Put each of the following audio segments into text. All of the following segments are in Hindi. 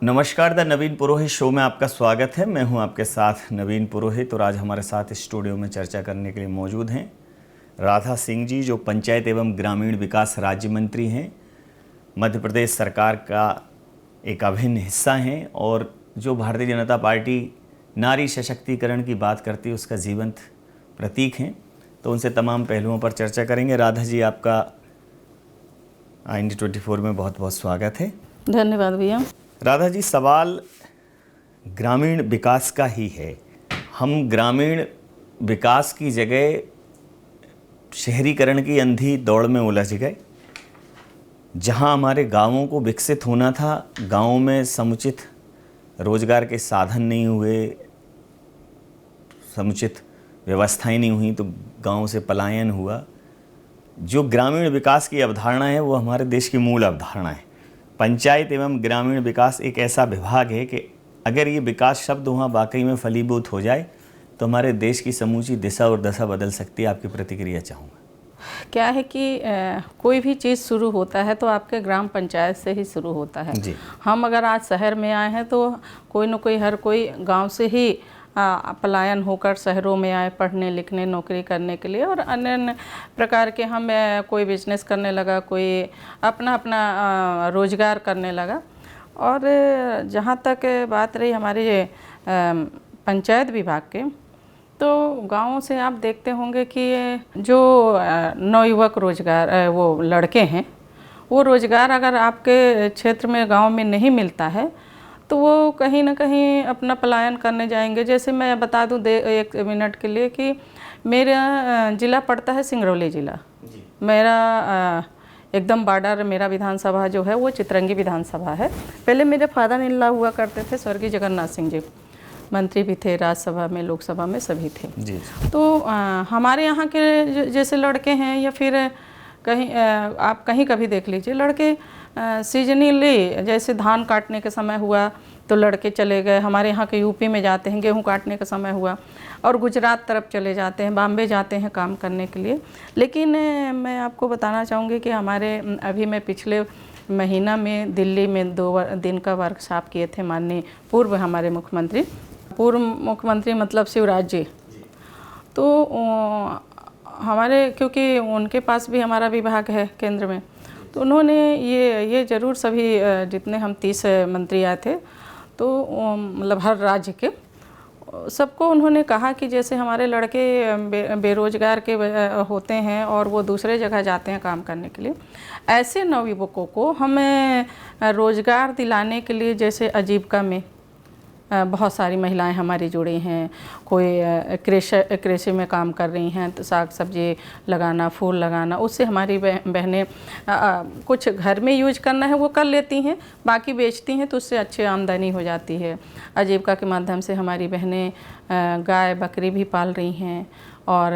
नमस्कार, द नवीन पुरोहित शो में आपका स्वागत है। मैं हूं आपके साथ नवीन पुरोहित और आज हमारे साथ स्टूडियो में चर्चा करने के लिए मौजूद हैं राधा सिंह जी, जो पंचायत एवं ग्रामीण विकास राज्य मंत्री हैं, मध्य प्रदेश सरकार का एक अभिन्न हिस्सा हैं और जो भारतीय जनता पार्टी नारी सशक्तिकरण की बात करती है उसका जीवंत प्रतीक हैं। तो उनसे तमाम पहलुओं पर चर्चा करेंगे। राधा जी, आपका IND24 में बहुत बहुत स्वागत है। धन्यवाद भैया। राधा जी, सवाल ग्रामीण विकास का ही है। हम ग्रामीण विकास की जगह शहरीकरण की अंधी दौड़ में उलझ गए। जहां हमारे गांवों को विकसित होना था, गांवों में समुचित रोजगार के साधन नहीं हुए, समुचित व्यवस्थाएं नहीं हुई, तो गांवों से पलायन हुआ। जो ग्रामीण विकास की अवधारणा है वो हमारे देश की मूल अवधारणा है। पंचायत एवं ग्रामीण विकास एक ऐसा विभाग है कि अगर ये विकास शब्द वहाँ वाकई में फलीभूत हो जाए तो हमारे देश की समूची दिशा और दशा बदल सकती है। आपकी प्रतिक्रिया चाहूँगा। क्या है कि कोई भी चीज़ शुरू होता है तो आपके ग्राम पंचायत से ही शुरू होता है जी। हम अगर आज शहर में आए हैं तो कोई न कोई हर कोई गांव से ही पलायन होकर शहरों में आए पढ़ने लिखने नौकरी करने के लिए, और अन्य अन्य प्रकार के हम कोई बिजनेस करने लगा, कोई अपना अपना रोजगार करने लगा। और जहाँ तक बात रही हमारी पंचायत विभाग के, तो गाँवों से आप देखते होंगे कि जो नवयुवक रोजगार वो लड़के हैं, वो रोजगार अगर आपके क्षेत्र में गांव में नहीं मिलता है तो वो कहीं ना कहीं अपना पलायन करने जाएंगे। जैसे मैं बता दूं एक मिनट के लिए कि मेरा ज़िला पड़ता है सिंगरौली ज़िला। मेरा एकदम बॉर्डर, मेरा विधानसभा जो है वो चितरंगी विधानसभा है। पहले मेरे फादर इन लॉ हुआ करते थे, स्वर्गीय जगन्नाथ सिंह जी, मंत्री भी थे, राज्यसभा में लोकसभा में सभी थे जी। तो हमारे यहाँ के जैसे लड़के हैं या फिर कहीं आप कहीं कभी देख लीजिए, लड़के सीजनली जैसे धान काटने के समय हुआ तो लड़के चले गए, हमारे यहाँ के यूपी में जाते हैं, गेहूँ काटने का समय हुआ और गुजरात तरफ चले जाते हैं, बॉम्बे जाते हैं काम करने के लिए। लेकिन मैं आपको बताना चाहूँगी कि हमारे अभी मैं पिछले महीना में दिल्ली में 2 दिन का वर्कशॉप किए थे माननीय पूर्व हमारे मुख्यमंत्री मतलब शिवराज जी। तो हमारे क्योंकि उनके पास भी हमारा विभाग है केंद्र में, तो उन्होंने ये ज़रूर सभी जितने हम 30 मंत्री आए थे तो मतलब हर राज्य के सबको उन्होंने कहा कि जैसे हमारे लड़के बेरोजगार के होते हैं और वो दूसरे जगह जाते हैं काम करने के लिए, ऐसे नवयुवकों को हमें रोज़गार दिलाने के लिए, जैसे आजीविका में बहुत सारी महिलाएं हमारी जुड़ी हैं, कोई कृषि में काम कर रही हैं, तो साग सब्जी लगाना, फूल लगाना, उससे हमारी बहनें कुछ घर में यूज करना है वो कर लेती हैं, बाकी बेचती हैं तो उससे अच्छी आमदनी हो जाती है। आजीविका के माध्यम से हमारी बहनें गाय बकरी भी पाल रही हैं। और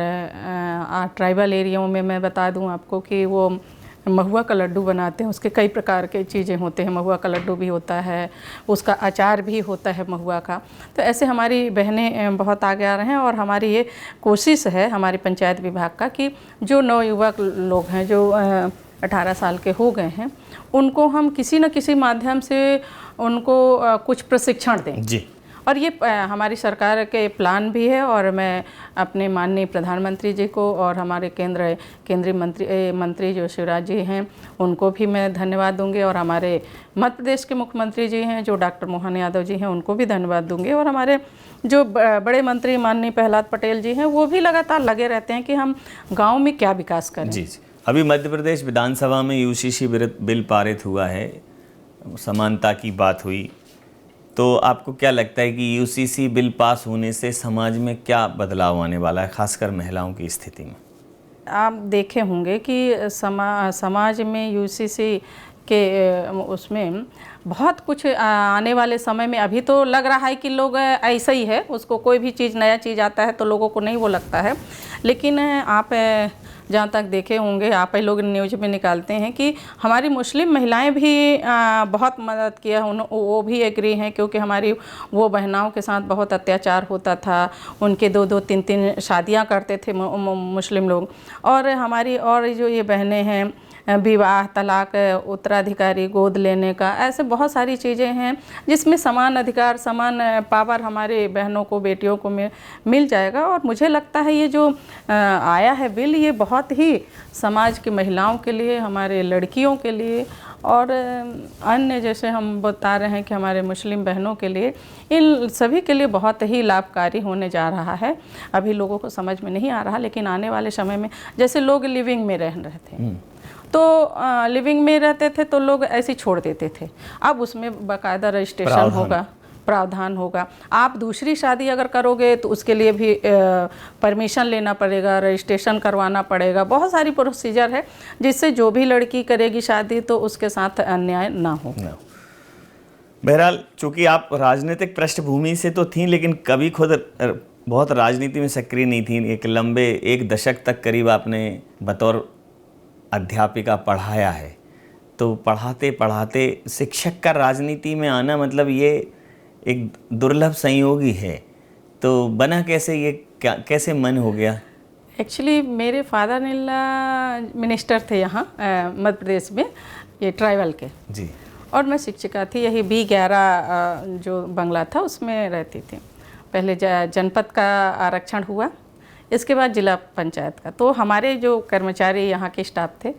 ट्राइबल एरियाओं में मैं बता दूं आपको कि वो महुआ का लड्डू बनाते हैं, उसके कई प्रकार के चीज़ें होते हैं, महुआ का लड्डू भी होता है, उसका अचार भी होता है महुआ का। तो ऐसे हमारी बहनें बहुत आगे आ रहे हैं और हमारी ये कोशिश है हमारी पंचायत विभाग का कि जो नवयुवक लोग हैं जो 18 साल के हो गए हैं, उनको हम किसी न किसी माध्यम से उनको कुछ प्रशिक्षण दें जी। और ये हमारी सरकार के प्लान भी है और मैं अपने माननीय प्रधानमंत्री जी को और हमारे केंद्रीय मंत्री जो शिवराज जी हैं उनको भी मैं धन्यवाद दूंगी, और हमारे मध्य प्रदेश के मुख्यमंत्री जी हैं जो डॉक्टर मोहन यादव जी हैं उनको भी धन्यवाद दूंगी, और हमारे जो बड़े मंत्री माननीय प्रहलाद पटेल जी हैं वो भी लगातार लगे रहते हैं कि हम गाँव में क्या विकास करें। जी। अभी मध्य प्रदेश विधानसभा में UCC बिल पारित हुआ है, समानता की बात हुई, तो आपको क्या लगता है कि UCC बिल पास होने से समाज में क्या बदलाव आने वाला है, खासकर महिलाओं की स्थिति में? आप देखे होंगे कि समाज में UCC के उसमें बहुत कुछ आने वाले समय में, अभी तो लग रहा है कि लोग ऐसा ही है, उसको कोई भी चीज़ नया चीज़ आता है तो लोगों को नहीं वो लगता है। लेकिन आप जहाँ तक देखे होंगे, आप ही लोग न्यूज़ में निकालते हैं कि हमारी मुस्लिम महिलाएं भी बहुत मदद किया, वो भी एग्री हैं, क्योंकि हमारी वो बहनाओं के साथ बहुत अत्याचार होता था, उनके 2-2, 3-3 शादियाँ करते थे मुस्लिम लोग। और हमारी और जो ये बहनें हैं विवाह, तलाक, उत्तराधिकारी, गोद लेने का, ऐसे बहुत सारी चीज़ें हैं जिसमें समान अधिकार, समान पावर हमारे बहनों को, बेटियों को मिल जाएगा। और मुझे लगता है ये जो आया है बिल, ये बहुत ही समाज की महिलाओं के लिए, हमारे लड़कियों के लिए और अन्य जैसे हम बता रहे हैं कि हमारे मुस्लिम बहनों के लिए, इन सभी के लिए बहुत ही लाभकारी होने जा रहा है। अभी लोगों को समझ में नहीं आ रहा, लेकिन आने वाले समय में जैसे लोग लिविंग में रह रहे थे तो लिविंग में रहते थे तो लोग ऐसे ही छोड़ देते थे। अब उसमें बाकायदा रजिस्ट्रेशन होगा, प्रावधान होगा। आप दूसरी शादी अगर करोगे तो उसके लिए भी परमिशन लेना पड़ेगा, रजिस्ट्रेशन करवाना पड़ेगा, बहुत सारी प्रोसीजर है जिससे जो भी लड़की करेगी शादी तो उसके साथ अन्याय ना हो। बहरहाल, चूंकि आप राजनीतिक पृष्ठभूमि से तो थी, लेकिन कभी खुद बहुत राजनीति में सक्रिय नहीं थी। एक लंबे 1 दशक तक करीब आपने बतौर अध्यापिका पढ़ाया है, तो पढ़ाते पढ़ाते शिक्षक का राजनीति में आना मतलब ये एक दुर्लभ संयोग ही है। तो बना कैसे ये, कैसे मन हो गया? एक्चुअली मेरे फादर इन मिनिस्टर थे यहाँ मध्य प्रदेश में, ये ट्राइबल के जी, और मैं शिक्षिका थी, यही B11 जो बंगला था उसमें रहती थी। पहले जनपद का आरक्षण हुआ, इसके बाद जिला पंचायत का। तो हमारे जो कर्मचारी यहाँ के स्टाफ थे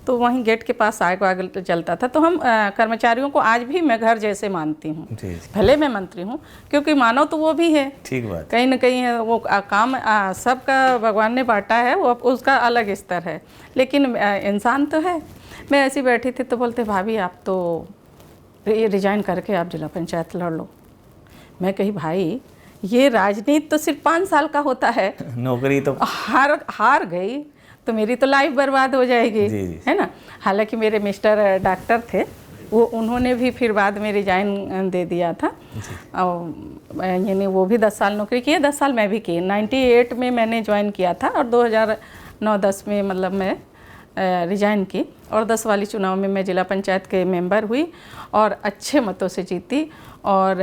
तो वहीं गेट के पास आग वाग जलता था, तो हम कर्मचारियों को आज भी मैं घर जैसे मानती हूँ। भले मैं मंत्री हूँ, क्योंकि मानव तो वो भी है, ठीक बात, कहीं ना कहीं वो काम सबका भगवान ने बांटा है, वो उसका अलग स्तर है, लेकिन इंसान तो है। मैं ऐसी बैठी थी तो बोलते भाभी आप तो रिजाइन करके आप जिला पंचायत लड़ लो। मैं कही भाई ये राजनीति तो सिर्फ 5 साल का होता है, नौकरी तो हार गई तो मेरी तो लाइफ बर्बाद हो जाएगी, है ना। हालांकि मेरे मिस्टर डॉक्टर थे, वो उन्होंने भी फिर बाद में रिजाइन दे दिया था, और यानी वो भी 10 साल नौकरी की है, 10 साल मैं भी की। 98 में मैंने ज्वाइन किया था और 2009-10 में मतलब मैं रिजाइन की, और 10 वाली चुनाव में मैं जिला पंचायत के मेंबर हुई और अच्छे मतों से जीती। और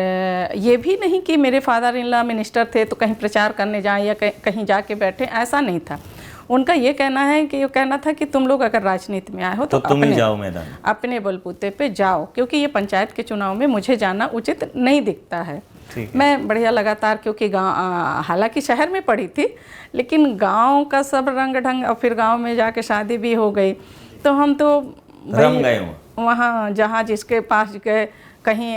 ये भी नहीं कि मेरे फादर इन लॉ मिनिस्टर थे तो कहीं प्रचार करने जाएं या कहीं जाके बैठे, ऐसा नहीं था। उनका ये कहना है कि ये कहना था कि तुम लोग अगर राजनीति में आए हो तो तुम ही जाओ मैदान, अपने बलबूते पे जाओ, क्योंकि ये पंचायत के चुनाव में मुझे जाना उचित नहीं दिखता है। मैं बढ़िया लगातार, क्योंकि गाँव, हालांकि शहर में पढ़ी थी लेकिन गांव का सब रंग ढंग, और फिर गांव में जाके शादी भी हो गई तो हम तो वहाँ जहाँ जिसके पास गए, कहीं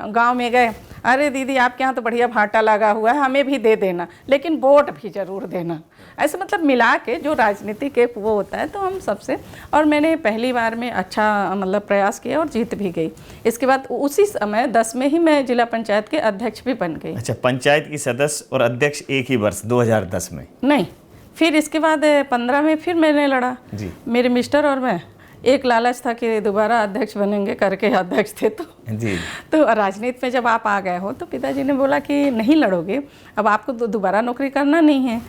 गांव में गए, अरे दीदी आपके यहाँ तो बढ़िया भाटा लगा हुआ है, हमें भी दे देना, लेकिन वोट भी ज़रूर देना। ऐसे मतलब मिला के जो राजनीति के वो होता है, तो हम सबसे, और मैंने पहली बार में अच्छा मतलब प्रयास किया और जीत भी गई। इसके बाद उसी समय 10 में ही मैं जिला पंचायत के अध्यक्ष भी बन गई। अच्छा, पंचायत की सदस्य और अध्यक्ष एक ही वर्ष 2010 में? नहीं, फिर इसके बाद 15 में फिर मैंने लड़ा जी। मेरे मिस्टर और मैं, एक लालच था कि दोबारा अध्यक्ष बनेंगे करके अध्यक्ष थे तो राजनीति में जब आप आ गए हो तो पिताजी ने बोला कि नहीं लड़ोगे, अब आपको दोबारा नौकरी करना नहीं है,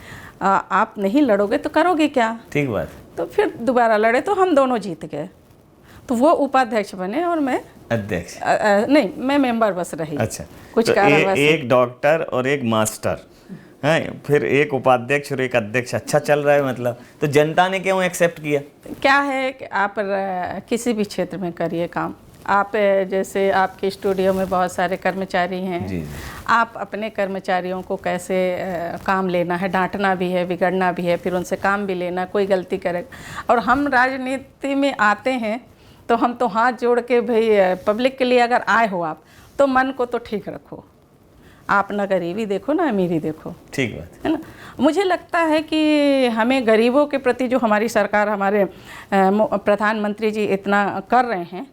आप नहीं लड़ोगे तो करोगे क्या? ठीक बात। तो फिर दोबारा लड़े तो हम दोनों जीत गए, तो वो उपाध्यक्ष बने और मैं अध्यक्ष। नहीं, मैं मेंबर बस रही। अच्छा, कुछ तो एक डॉक्टर और एक मास्टर है, फिर एक उपाध्यक्ष और एक अध्यक्ष, अच्छा चल रहा है मतलब। तो जनता ने क्यों एक्सेप्ट किया? क्या है कि आप किसी भी क्षेत्र में करिए काम, आप जैसे आपके स्टूडियो में बहुत सारे कर्मचारी हैं जी। आप अपने कर्मचारियों को कैसे काम लेना है, डांटना भी है, बिगड़ना भी है, फिर उनसे काम भी लेना, कोई गलती करे। और हम राजनीति में आते हैं तो हम तो हाथ जोड़ के, भाई पब्लिक के लिए अगर आए हो आप तो मन को तो ठीक रखो, आप ना गरीबी देखो ना अमीरी देखो, ठीक बात है ना। मुझे लगता है कि हमें गरीबों के प्रति जो हमारी सरकार, हमारे प्रधानमंत्री जी इतना कर रहे हैं,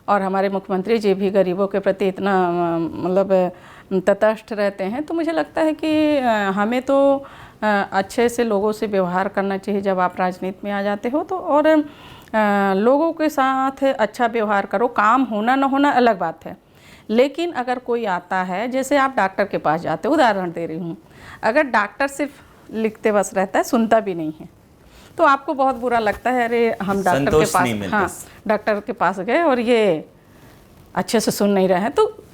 और हमारे मुख्यमंत्री जी भी गरीबों के प्रति इतना मतलब तटस्थ रहते हैं, तो मुझे लगता है कि हमें तो अच्छे से लोगों से व्यवहार करना चाहिए जब आप राजनीति में आ जाते हो तो। और लोगों के साथ अच्छा व्यवहार करो, काम होना ना होना अलग बात है, लेकिन अगर कोई आता है, जैसे आप डॉक्टर के पास जाते हो, उदाहरण दे रही हूँ, अगर डॉक्टर सिर्फ लिखते बस रहता है, सुनता भी नहीं है, तो आपको बहुत बुरा लगता है, अरे हम डॉक्टर के पास, हाँ डॉक्टर के पास गए और ये अच्छे से सुन नहीं रहे हैं, तो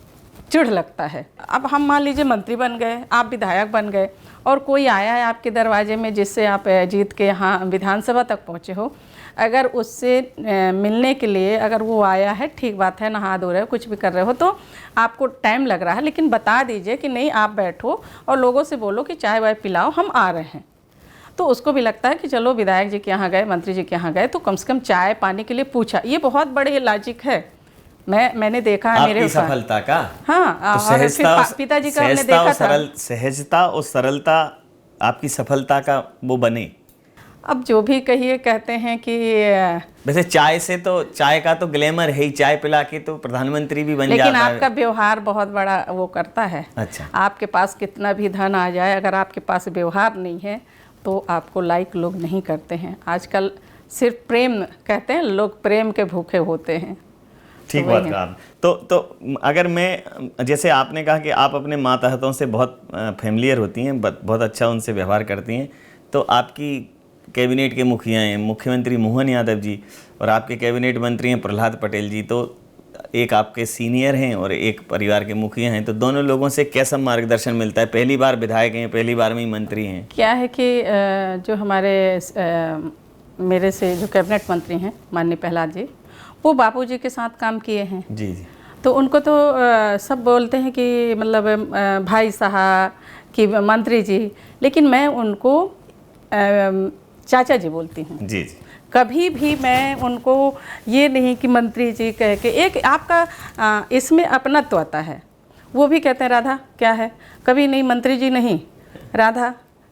चिढ़ लगता है। अब हम मान लीजिए मंत्री बन गए, आप विधायक बन गए और कोई आया है आपके दरवाजे में जिससे आप जीत के यहाँ विधानसभा तक पहुँचे हो, अगर उससे मिलने के लिए अगर वो आया है, ठीक बात है, नहा धो रहे हो, कुछ भी कर रहे हो तो आपको टाइम लग रहा है, लेकिन बता दीजिए कि नहीं आप बैठो और लोगों से बोलो कि चाय वाय पिलाओ, हम आ रहे हैं। तो उसको भी लगता है कि चलो विधायक जी के यहाँ गए, मंत्री जी के यहाँ गए तो कम से कम चाय पानी के लिए पूछा। ये बहुत बड़े लॉजिक है, मैंने देखा है मेरे आपकी सफलता का। हाँ, तो और फिर पिताजी का हमने देखा था। सहजता और सरलता आपकी सफलता का वो बने। अब जो भी कहिए, कहते हैं कि वैसे चाय का तो ग्लैमर है ही, चाय पिला के तो प्रधानमंत्री भी बन जाता है, लेकिन आपका व्यवहार बहुत बड़ा वो करता है। अच्छा, आपके पास कितना भी धन आ जाए, अगर आपके पास व्यवहार नहीं है तो आपको लाइक लोग नहीं करते हैं। आजकल सिर्फ प्रेम, कहते हैं लोग प्रेम के भूखे होते हैं। ठीक बात कहा आप। तो अगर मैं, जैसे आपने कहा कि आप अपने मातहतों से बहुत फेमिलियर होती हैं, बहुत अच्छा उनसे व्यवहार करती हैं, तो आपकी कैबिनेट के मुखिया हैं मुख्यमंत्री मोहन यादव जी और आपके कैबिनेट मंत्री हैं प्रहलाद पटेल जी, तो एक आपके सीनियर हैं और एक परिवार के मुखिया हैं, तो दोनों लोगों से कैसा मार्गदर्शन मिलता है? पहली बार विधायक हैं, पहली बार में ही मंत्री हैं। क्या है कि जो हमारे मेरे से जो कैबिनेट मंत्री हैं माननीय प्रहलाद जी, वो बापूजी के साथ काम किए हैं। जी जी। तो उनको तो सब बोलते हैं कि मतलब भाई साहब कि मंत्री जी, लेकिन मैं उनको चाचा जी बोलती हूँ। जी जी। कभी भी मैं उनको ये नहीं कि मंत्री जी कह के, एक आपका इसमें अपनत्व आता है। वो भी कहते हैं राधा क्या है, कभी नहीं मंत्री जी नहीं, राधा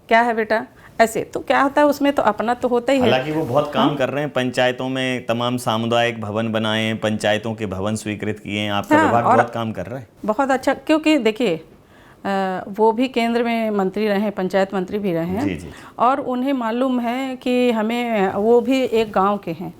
क्या है बेटा, ऐसे तो क्या होता है उसमें तो अपना तो होता ही है। हालांकि वो बहुत काम कर रहे हैं, पंचायतों में तमाम सामुदायिक भवन बनाए हैं, पंचायतों के भवन स्वीकृत किए हैं, आपका विभाग बहुत काम कर रहा है। बहुत अच्छा, क्योंकि देखिए वो भी केंद्र में मंत्री रहे हैं, पंचायत मंत्री भी रहे हैं। जी जी। और उन्हें मालूम है कि हमें, वो भी एक गांव के हैं,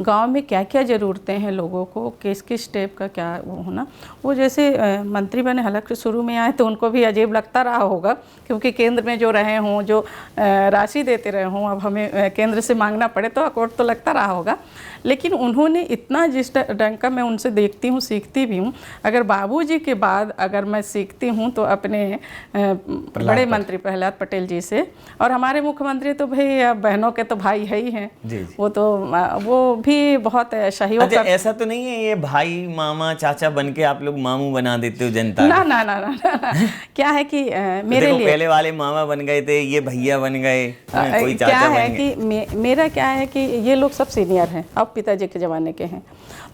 गांव में क्या क्या ज़रूरतें हैं लोगों को, किस किस स्टेप का क्या वो होना। वो जैसे मंत्री बने, हालांकि शुरू में आए तो उनको भी अजीब लगता रहा होगा, क्योंकि केंद्र में जो रहे हों, जो राशि देते रहे हों, अब हमें केंद्र से मांगना पड़े तो अकॉर्ड तो लगता रहा होगा। लेकिन उन्होंने इतना, जिस ढंग का मैं उनसे देखती हूँ, सीखती भी हूँ, अगर बाबूजी के बाद अगर मैं सीखती हूँ तो अपने बड़े मंत्री प्रहलाद पटेल जी से। और हमारे मुख्यमंत्री तो भाई बहनों के तो भाई है ही हैं। वो तो वो भी बहुत सहयोग। अच्छा, ऐसा तो नहीं है ये भाई मामा चाचा बन के आप लोग मामू बना देते हो जनता? ना ना ना ना, ना। क्या है कि मेरे लिए पहले वाले मामा बन गए थे, ये भैया बन गए, कोई चाचा क्या बन है गए। कि मेरा क्या है कि ये लोग सब सीनियर हैं, अब पिताजी के ज़माने के हैं।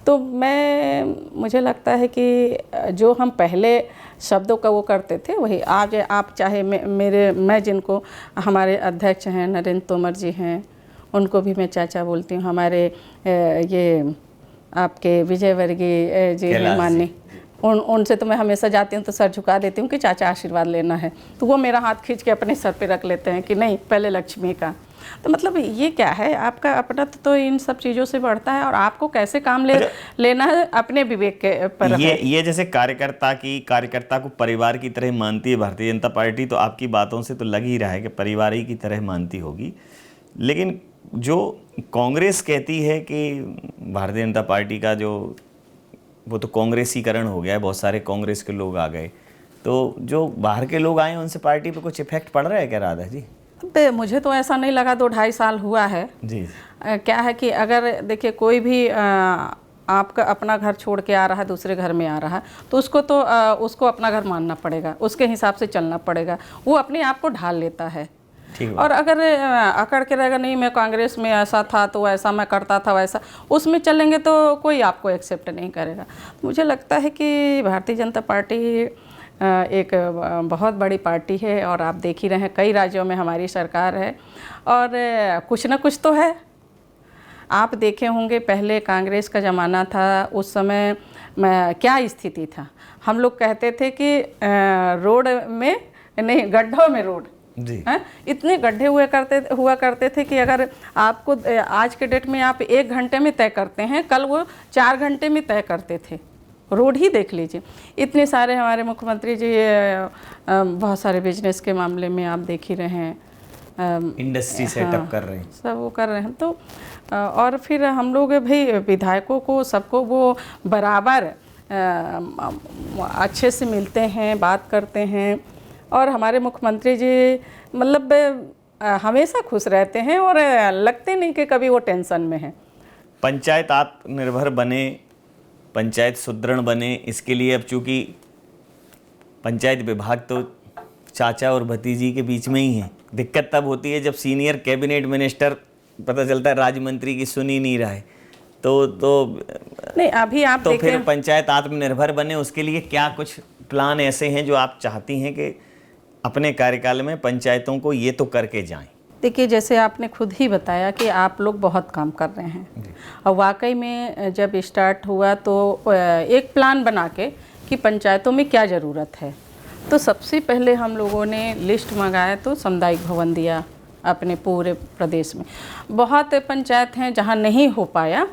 तो मुझे लगता है कि जो हम पहले शब्दों का वो करते थे वही आज आप चाहे मैं जिनको, हमारे अध्यक्ष हैं नरेंद्र तोमर जी हैं, उनको भी मैं चाचा बोलती हूँ। हमारे ये आपके विजय वर्गीय जी हैं माननीय, उनसे तो मैं हमेशा जाती हूँ तो सर झुका देती हूँ कि चाचा आशीर्वाद लेना है, तो वो मेरा हाथ खींच के अपने सर पे रख लेते हैं कि नहीं पहले लक्ष्मी का। तो मतलब ये क्या है, आपका अपना तो इन सब चीज़ों से बढ़ता है, और आपको कैसे काम लेना है अपने विवेक के पर। ये जैसे कार्यकर्ता को परिवार की तरह मानती है भारतीय जनता पार्टी, तो आपकी बातों से तो लग ही रहा है कि परिवार ही की तरह मानती होगी। लेकिन जो कांग्रेस कहती है कि भारतीय जनता पार्टी का वो तो कांग्रेसीकरण हो गया है, बहुत सारे कांग्रेस के लोग आ गए, तो जो बाहर के लोग आए उनसे पार्टी पे कुछ इफेक्ट पड़ रहा है क्या राधा जी? मुझे तो ऐसा नहीं लगा, 2-2.5 साल हुआ है जी। क्या है कि अगर देखिए कोई भी आपका अपना घर छोड़ के आ रहा है, दूसरे घर में आ रहा है, तो उसको अपना घर मानना पड़ेगा, उसके हिसाब से चलना पड़ेगा, वो अपने आप को ढाल लेता है। और अगर अकड़ के रहेगा नहीं मैं कांग्रेस में ऐसा था तो ऐसा मैं करता था वैसा, उसमें चलेंगे तो कोई आपको एक्सेप्ट नहीं करेगा। मुझे लगता है कि भारतीय जनता पार्टी एक बहुत बड़ी पार्टी है, और आप देख ही रहे हैं कई राज्यों में हमारी सरकार है, और कुछ ना कुछ तो है। आप देखे होंगे पहले कांग्रेस का ज़माना था, उस समय क्या स्थिति था, हम लोग कहते थे कि रोड में नहीं, गड्ढों में रोड जी। हैं, इतने गड्ढे हुआ करते थे कि अगर आपको आज के डेट में आप 1 घंटे में तय करते हैं, कल वो 4 घंटे में तय करते थे। रोड ही देख लीजिए, इतने सारे हमारे मुख्यमंत्री जी बहुत सारे बिजनेस के मामले में आप देख ही रहे हैं, इंडस्ट्री सेटअप कर रहे हैं, सब वो कर रहे हैं। तो और फिर हम लोग भाई विधायकों को सबको वो बराबर अच्छे से मिलते हैं, बात करते हैं। और हमारे मुख्यमंत्री जी मतलब हमेशा खुश रहते हैं और लगते नहीं कि कभी वो टेंशन में हैं। पंचायत आत्मनिर्भर बने, पंचायत सुदृढ़ बने, इसके लिए अब चूँकि पंचायत विभाग तो चाचा और भतीजी के बीच में ही है। दिक्कत तब होती है जब सीनियर कैबिनेट मिनिस्टर पता चलता है राज्य मंत्री की सुन ही नहीं रहा है। तो नहीं, अभी आप तो देखें, फिर पंचायत आत्मनिर्भर बने, उसके लिए क्या कुछ प्लान ऐसे हैं जो आप चाहती हैं कि अपने कार्यकाल में पंचायतों को ये तो करके जाएं? देखिए, जैसे आपने खुद ही बताया कि आप लोग बहुत काम कर रहे हैं और वाकई में जब स्टार्ट हुआ तो एक प्लान बना के कि पंचायतों में क्या ज़रूरत है, तो सबसे पहले हम लोगों ने लिस्ट मंगाया तो सामुदायिक भवन दिया अपने पूरे प्रदेश में। बहुत पंचायत हैं जहां नहीं हो पाया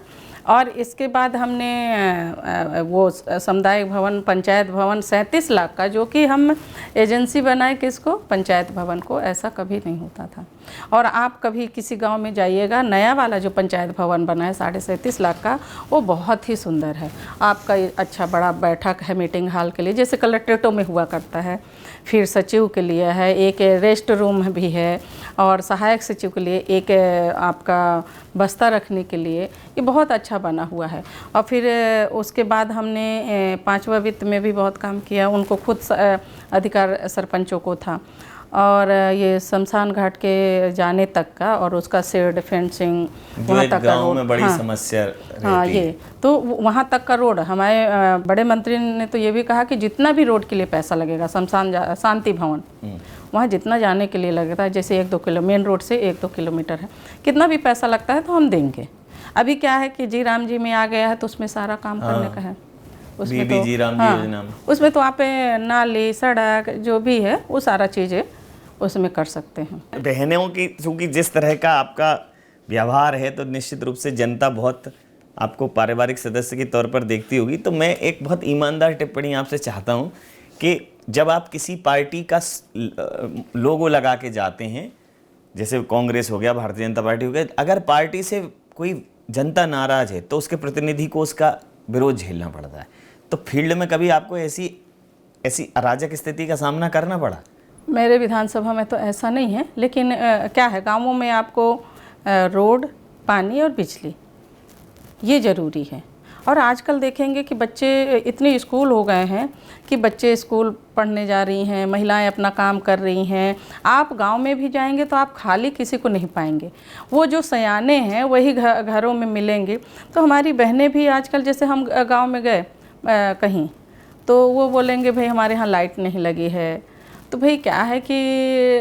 और इसके बाद हमने वो सामुदायिक भवन, पंचायत भवन 37 लाख का, जो कि हम एजेंसी बनाए किसको, पंचायत भवन को, ऐसा कभी नहीं होता था। और आप कभी किसी गांव में जाइएगा, नया वाला जो पंचायत भवन बना है 37.5 लाख का, वो बहुत ही सुंदर है। आपका अच्छा बड़ा बैठक है मीटिंग हॉल के लिए, जैसे कलेक्ट्रेटों में हुआ करता है। फिर सचिव के लिए है, एक रेस्ट रूम भी है और सहायक सचिव के लिए एक आपका बस्ता रखने के लिए, ये बहुत अच्छा बना हुआ है। और फिर उसके बाद हमने 5वां वित्त में भी बहुत काम किया, उनको खुद अधिकार सरपंचों को था। और ये शमशान घाट के जाने तक का और उसका शेड फेंसिंग, वहाँ तक का रोड, में बड़ी समस्या रहती हाँ, ये तो वहाँ तक का रोड हमारे बड़े मंत्री ने तो ये भी कहा कि जितना भी रोड के लिए पैसा लगेगा, शमशान शांति भवन वहाँ जितना जाने के लिए लगता है, जैसे 1-2 किलो मेन रोड से 1-2 किलोमीटर है, कितना भी पैसा लगता है तो हम देंगे। अभी क्या है कि जी राम जी में आ गया है तो उसमें सारा काम करने का है। उसमें तो जी राम जी योजना में उसमें तो आप नाली, सड़क जो भी है वो सारा चीज़ें उसमें कर सकते हैं। बहनों की चूँकि जिस तरह का आपका व्यवहार है तो निश्चित रूप से जनता बहुत आपको पारिवारिक सदस्य के तौर पर देखती होगी। तो मैं एक बहुत ईमानदार टिप्पणी आपसे चाहता हूँ कि जब आप किसी पार्टी का लोगो लगा के जाते हैं, जैसे कांग्रेस हो गया, भारतीय जनता पार्टी हो गया, अगर पार्टी से कोई जनता नाराज है तो उसके प्रतिनिधि को उसका विरोध झेलना पड़ता है। तो फील्ड में कभी आपको ऐसी अराजक स्थिति का सामना करना पड़ा? मेरे विधानसभा में तो ऐसा नहीं है, लेकिन क्या है, गांवों में आपको रोड, पानी और बिजली ये ज़रूरी है। और आजकल देखेंगे कि बच्चे इतने स्कूल हो गए हैं कि बच्चे स्कूल पढ़ने जा रही हैं, महिलाएं अपना काम कर रही हैं। आप गांव में भी जाएंगे तो आप खाली किसी को नहीं पाएंगे, वो जो सयाने हैं वही घरों में मिलेंगे। तो हमारी बहनें भी आजकल, जैसे हम गांव में गए कहीं तो वो बोलेंगे भाई हमारे यहाँ लाइट नहीं लगी है। तो भाई क्या है कि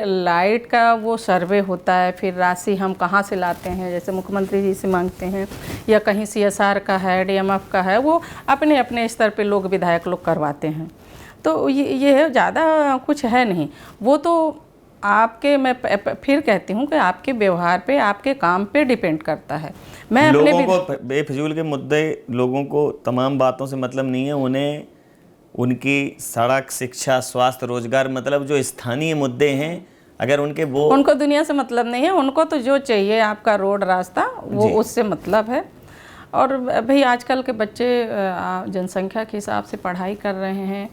लाइट का वो सर्वे होता है, फिर राशि हम कहाँ से लाते हैं, जैसे मुख्यमंत्री जी से मांगते हैं या कहीं CSR का है, DMF का है, वो अपने अपने स्तर पे लोग विधायक लोग करवाते हैं। तो ये ज़्यादा कुछ है नहीं, वो तो आपके, मैं फिर कहती हूँ कि आपके व्यवहार पे, आपके काम पे डिपेंड करता है। मैं लोगों को बेफिजूल के मुद्दे, लोगों को तमाम बातों से मतलब नहीं है, उन्हें उनकी सड़क, शिक्षा, स्वास्थ्य, रोजगार, मतलब जो स्थानीय मुद्दे हैं, अगर उनको दुनिया से मतलब नहीं है, उनको तो जो चाहिए आपका रोड, रास्ता, वो उससे मतलब है। और भाई आजकल के बच्चे जनसंख्या के हिसाब से पढ़ाई कर रहे हैं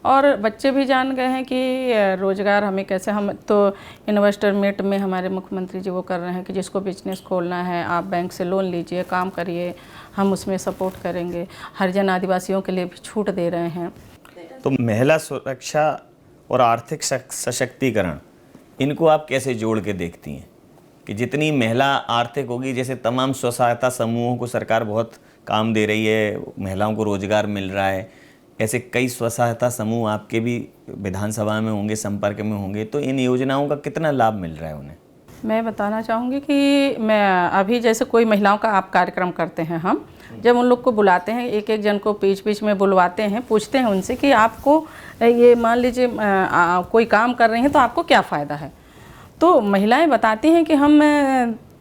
और बच्चे भी जान गए हैं कि रोज़गार हमें कैसे, हम तो इन्वेस्टर मीट में हमारे मुख्यमंत्री जी वो कर रहे हैं कि जिसको बिजनेस खोलना है आप बैंक से लोन लीजिए, काम करिए, हम उसमें सपोर्ट करेंगे। हरिजन आदिवासियों के लिए भी छूट दे रहे हैं। तो महिला सुरक्षा और आर्थिक सशक्तिकरण, इनको आप कैसे जोड़ के देखती हैं कि जितनी महिला आर्थिक होगी, जैसे तमाम स्व सहायता समूहों को सरकार बहुत काम दे रही है, महिलाओं को रोजगार मिल रहा है, ऐसे कई स्व सहायता समूह आपके भी विधानसभा में होंगे, संपर्क में होंगे, तो इन योजनाओं का कितना लाभ मिल रहा है उन्हें? मैं बताना चाहूँगी कि मैं अभी जैसे कोई महिलाओं का आप कार्यक्रम करते हैं, हम जब उन लोग को बुलाते हैं, एक एक जन को बीच में बुलवाते हैं, पूछते हैं उनसे कि आपको ये मान लीजिए कोई काम कर रही हैं तो आपको क्या फ़ायदा है। तो महिलाएं बताती हैं कि हम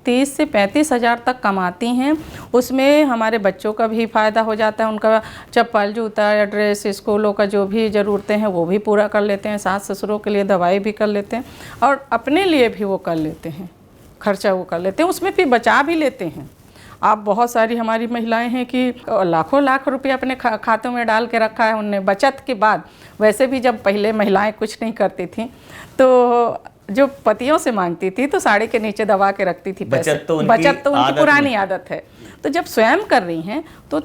30 से 35 हज़ार तक कमाती हैं, उसमें हमारे बच्चों का भी फ़ायदा हो जाता है, उनका चप्पल, जूता या ड्रेस, स्कूलों का जो भी ज़रूरतें हैं वो भी पूरा कर लेते हैं, सास ससुरों के लिए दवाई भी कर लेते हैं और अपने लिए भी वो कर लेते हैं, खर्चा वो कर लेते हैं, उसमें फिर बचा भी लेते हैं। आप बहुत सारी हमारी महिलाएं हैं कि लाखों लाख रुपए अपने खातों में डाल के रखा है उनने बचत के बाद। वैसे भी जब पहले महिलाएं कुछ नहीं करती थी तो जो पतियों से मांगती थी तो साड़ी के नीचे दबा के रखती थी पैसे। बचत तो उनकी पुरानी आदत है। तो जब स्वयं कर रही हैं तो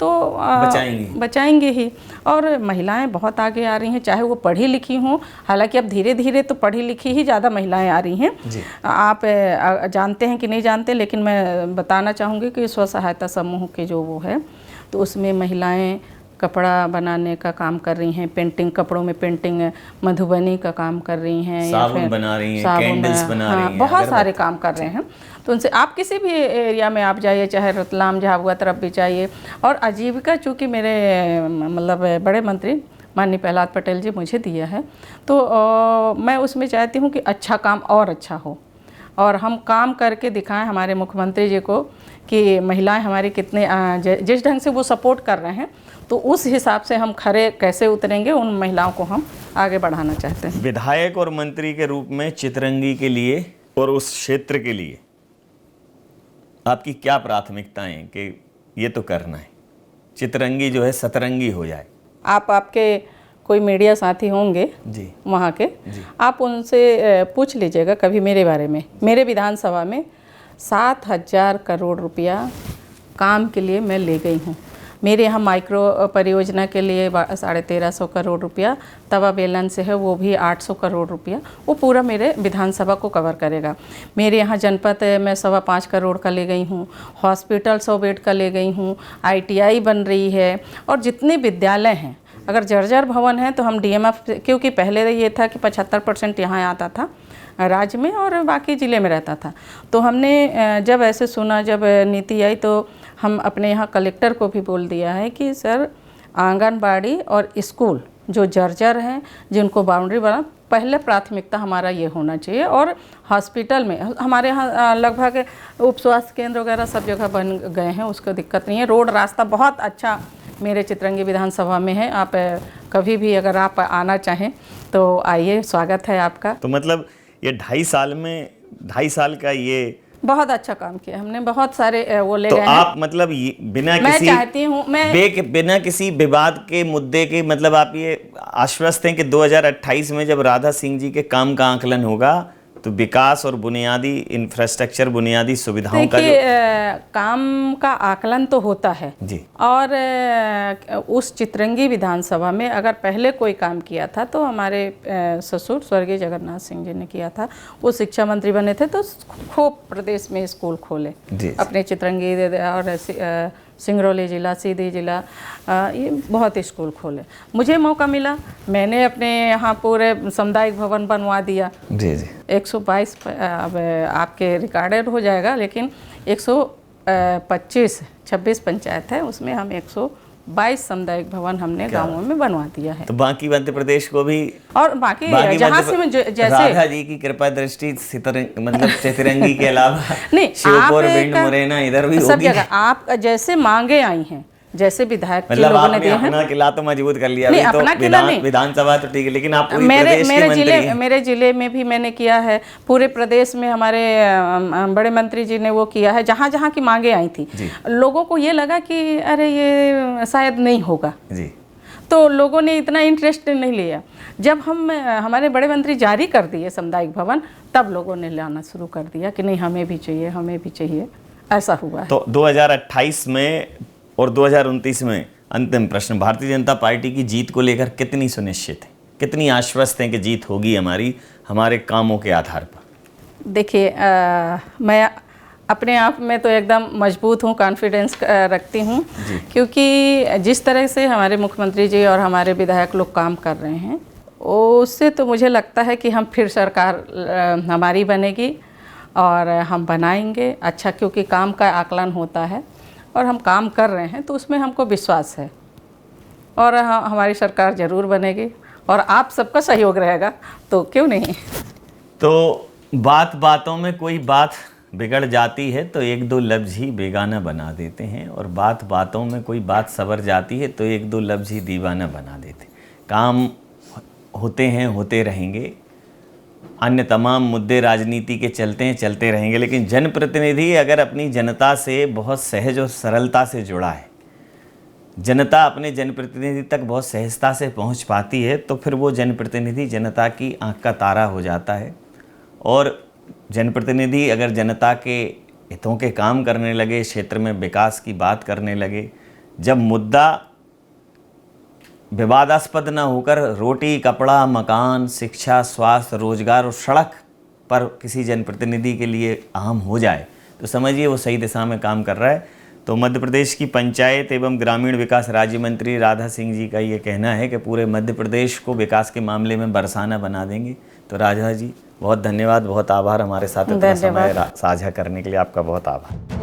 बचाएंगे ही। और महिलाएं बहुत आगे आ रही हैं, चाहे वो पढ़ी लिखी हों। हालांकि अब धीरे धीरे तो पढ़ी लिखी ही ज़्यादा महिलाएं आ रही हैं। आप जानते हैं कि नहीं जानते, लेकिन मैं बताना चाहूँगी कि स्व सहायता समूह के जो वो है तो उसमें महिलाएं कपड़ा बनाने का काम कर रही हैं, पेंटिंग, कपड़ों में पेंटिंग, मधुबनी का काम कर रही हैं, साबुन बना रही हैं, कैंडल्स बना रही हैं, बहुत सारे काम कर रहे हैं। तो उनसे आप किसी भी एरिया में आप जाइए, चाहे रतलाम झाबुआ तरफ भी जाइए। और आजीविका चूँकि मेरे मतलब बड़े मंत्री माननीय प्रहलाद पटेल जी मुझे दिया है तो मैं उसमें चाहती हूँ कि अच्छा काम और अच्छा हो और हम काम करके दिखाएं हमारे मुख्यमंत्री जी को कि महिलाएं हमारी कितने जिस ढंग से वो सपोर्ट कर रहे हैं तो उस हिसाब से हम खरे कैसे उतरेंगे, उन महिलाओं को हम आगे बढ़ाना चाहते हैं। विधायक और मंत्री के रूप में चितरंगी के लिए और उस क्षेत्र के लिए आपकी क्या प्राथमिकताएं हैं कि ये तो करना है, चितरंगी जो है सतरंगी हो जाए? आपके कोई मीडिया साथी होंगे जी वहाँ के जी। आप उनसे पूछ लीजिएगा कभी मेरे बारे में। मेरे विधानसभा में 7,000 करोड़ रुपया काम के लिए मैं ले गई हूँ। मेरे यहाँ माइक्रो परियोजना के लिए 1350 करोड़ रुपया, तवा बेलन से है वो भी 800 करोड़ रुपया, वो पूरा मेरे विधानसभा को कवर करेगा। मेरे यहाँ जनपद मैं 5.25 करोड़ का ले गई हूँ, हॉस्पिटल 100 बेड का ले गई हूँ, ITI बन रही है। और जितने विद्यालय हैं, अगर जर्जर भवन है तो हम DMF, क्योंकि पहले ये था कि 75% यहाँ आता था राज्य में और बाकी ज़िले में रहता था। तो हमने जब ऐसे सुना, जब नीति आई तो हम अपने यहाँ कलेक्टर को भी बोल दिया है कि सर आंगनबाड़ी और स्कूल जो जर्जर हैं जिनको बाउंड्री बना, पहले प्राथमिकता हमारा ये होना चाहिए। और हॉस्पिटल में हमारे यहाँ लगभग उप स्वास्थ्य केंद्र वगैरह सब जगह बन गए हैं, उसको दिक्कत नहीं है। रोड रास्ता बहुत अच्छा मेरे चितरंगी विधानसभा में है। आप कभी भी अगर आप आना चाहें तो आइए, स्वागत है आपका। तो मतलब ये 2.5 साल में 2.5 साल का ये बहुत अच्छा काम किया हमने, बहुत सारे वो ले तो गए आप मतलब बिना मैं किसी चाहती हूँ बिना किसी विवाद के मुद्दे के मतलब आप ये आश्वस्त हैं कि 2028 में जब राधा सिंह जी के काम का आकलन होगा तो विकास और बुनियादी इंफ्रास्ट्रक्चर, बुनियादी सुविधाओं का काम का आकलन तो होता है जी। और उस चितरंगी विधानसभा में अगर पहले कोई काम किया था तो हमारे ससुर स्वर्गीय जगन्नाथ सिंह जी ने किया था। वो शिक्षा मंत्री बने थे तो खूब प्रदेश में स्कूल खोले अपने चितरंगी और सिंगरौली जिला, सीधी जिला, ये बहुत स्कूल खोले। मुझे मौका मिला, मैंने अपने यहाँ पूरे सामुदायिक भवन बनवा दिया जी जी। 122 अब आपके रिकॉर्डेड हो जाएगा, लेकिन 126 पंचायत है, उसमें हम 122 सामुदायिक भवन हमने गाँवों में बनवा दिया है। तो बाकी मध्य प्रदेश को भी और बाकी जहाँ से जैसे राधा जी की कृपा दृष्टि मतलब चितरंगी के अलावा नहीं, श्योपुर, भिंड, मुरैना इधर भी सब जगह आप जैसे मांगे आई हैं, जैसे विधायक के मतलब लोगों ने दिए हैं। अपना किला तो मजबूत कर लिया, नहीं, तो अपना किला नहीं, विधानसभा तो ठीक है, लेकिन आप पूरी प्रदेश के मंत्री हैं। मेरे जिले में भी मैंने किया है, पूरे प्रदेश में हमारे बड़े मंत्री जी ने वो किया है। जहाँ जहाँ की मांगे आई थी, लोगों को ये लगा कि अरे ये शायद नहीं होगा जी, तो लोगों ने इतना इंटरेस्ट नहीं लिया। जब हमारे बड़े मंत्री जारी कर दिए सामुदायिक भवन, तब लोगों ने लाना शुरू कर दिया कि नहीं हमें भी चाहिए, हमें भी चाहिए। ऐसा हुआ है। तो 2028 में और 2029 में अंतिम प्रश्न, भारतीय जनता पार्टी की जीत को लेकर कितनी सुनिश्चित है, कितनी आश्वस्त हैं कि जीत होगी हमारे कामों के आधार पर? देखिए, मैं अपने आप में तो एकदम मजबूत हूँ, कॉन्फिडेंस रखती हूँ, क्योंकि जिस तरह से हमारे मुख्यमंत्री जी और हमारे विधायक लोग काम कर रहे हैं, उससे तो मुझे लगता है कि हम फिर सरकार हमारी बनेगी और हम बनाएंगे अच्छा, क्योंकि काम का आकलन होता है और हम काम कर रहे हैं तो उसमें हमको विश्वास है और हमारी सरकार ज़रूर बनेगी और आप सबका सहयोग रहेगा तो क्यों नहीं। तो बातों में कोई बात बिगड़ जाती है तो 1-2 लफ्ज़ ही बेगाना बना देते हैं, और बातों में कोई बात सवर जाती है तो 1-2 लफ्ज़ ही दीवाना बना देते हैं। काम होते हैं, होते रहेंगे। अन्य तमाम मुद्दे राजनीति के चलते हैं, चलते रहेंगे, लेकिन जनप्रतिनिधि अगर अपनी जनता से बहुत सहज और सरलता से जुड़ा है, जनता अपने जनप्रतिनिधि तक बहुत सहजता से पहुंच पाती है, तो फिर वो जनप्रतिनिधि जनता की आंख का तारा हो जाता है। और जनप्रतिनिधि अगर जनता के हितों के काम करने लगे, क्षेत्र में विकास की बात करने लगे, जब मुद्दा विवादास्पद न होकर रोटी, कपड़ा, मकान, शिक्षा, स्वास्थ्य, रोजगार और सड़क पर किसी जनप्रतिनिधि के लिए अहम हो जाए, तो समझिए वो सही दिशा में काम कर रहा है। तो मध्य प्रदेश की पंचायत एवं ग्रामीण विकास राज्य मंत्री राधा सिंह जी का ये कहना है कि पूरे मध्य प्रदेश को विकास के मामले में बरसाना बना देंगे। तो राधा जी बहुत धन्यवाद, बहुत आभार, हमारे साथ इतना समय साझा करने के लिए आपका बहुत आभार।